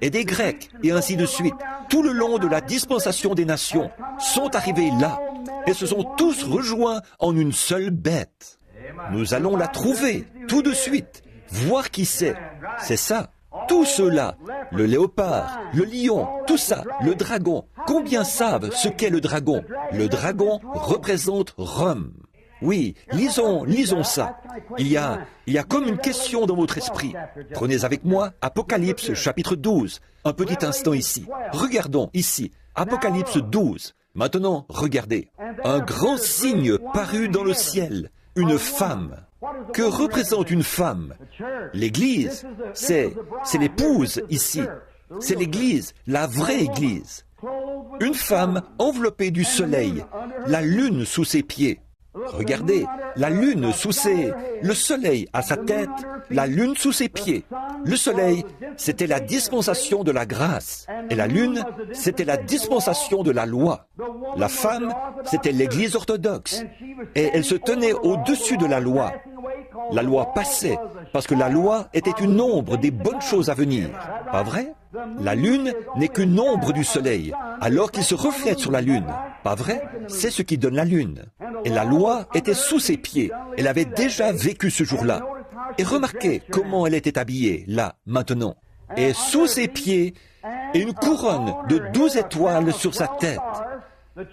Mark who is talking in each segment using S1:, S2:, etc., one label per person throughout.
S1: et des Grecs, et ainsi de suite, tout le long de la dispensation des nations, sont arrivés là, et se sont tous rejoints en une seule bête. Nous allons la trouver tout de suite, voir qui c'est. C'est ça. Tous ceux-là, le léopard, le lion, tout ça, le dragon. Combien savent ce qu'est le dragon? Le dragon représente Rome. Oui, lisons ça. Il y a comme une question dans votre esprit. Prenez avec moi Apocalypse chapitre 12. Un petit instant ici. Regardons ici. Apocalypse 12. Maintenant, regardez. Un grand signe parut dans le ciel. Une femme. Que représente une femme? L'Église, c'est l'épouse ici. C'est l'Église, la vraie Église. Une femme enveloppée du soleil, la lune sous ses pieds. Regardez, la lune le soleil à sa tête, la lune sous ses pieds. Le soleil, c'était la dispensation de la grâce. Et la lune, c'était la dispensation de la loi. La femme, c'était l'Église orthodoxe. Et elle se tenait au-dessus de la loi. La loi passait, parce que la loi était une ombre des bonnes choses à venir. Pas vrai? La lune n'est qu'une ombre du soleil, alors qu'il se reflète sur la lune. Pas vrai? C'est ce qui donne la lune. Et la loi était sous ses pieds. Elle avait déjà vécu ce jour-là. Et remarquez comment elle était habillée, là, maintenant. Et sous ses pieds, une couronne de 12 étoiles sur sa tête.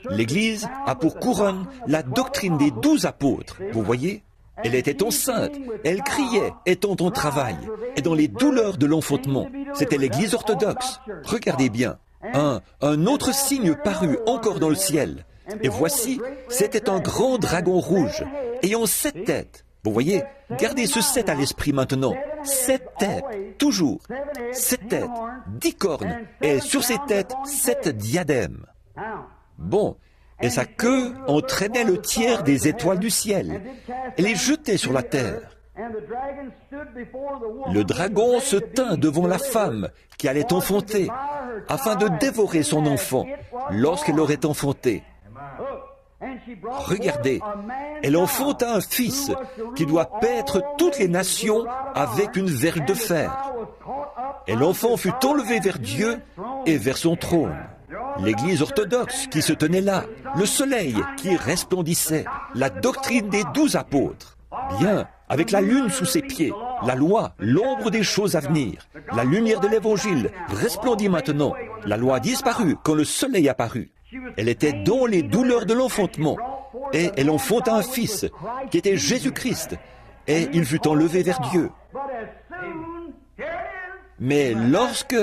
S1: L'Église a pour couronne la doctrine des 12 apôtres. Vous voyez? Elle était enceinte, elle criait, étant en travail, et dans les douleurs de l'enfantement. C'était l'Église orthodoxe. Regardez bien. Un autre signe parut encore dans le ciel. Et voici, c'était un grand dragon rouge, ayant 7 têtes. Vous voyez, gardez ce 7 à l'esprit maintenant. 7 têtes, toujours. 7 têtes, 10 cornes, et sur ces têtes, 7 diadèmes. Bon. Et sa queue entraînait le tiers des étoiles du ciel et les jetait sur la terre. Le dragon se tint devant la femme qui allait enfanter, afin de dévorer son enfant lorsqu'elle aurait enfanté. Regardez, elle enfanta un fils qui doit paître toutes les nations avec une verge de fer. Et l'enfant fut enlevé vers Dieu et vers son trône. L'Église orthodoxe qui se tenait là, le soleil qui resplendissait, la doctrine des 12 apôtres. Bien, avec la lune sous ses pieds, la loi, l'ombre des choses à venir, la lumière de l'Évangile resplendit maintenant. La loi disparut quand le soleil apparut. Elle était dans les douleurs de l'enfantement, et elle enfanta un fils, qui était Jésus-Christ, et il fut enlevé vers Dieu. Mais lorsque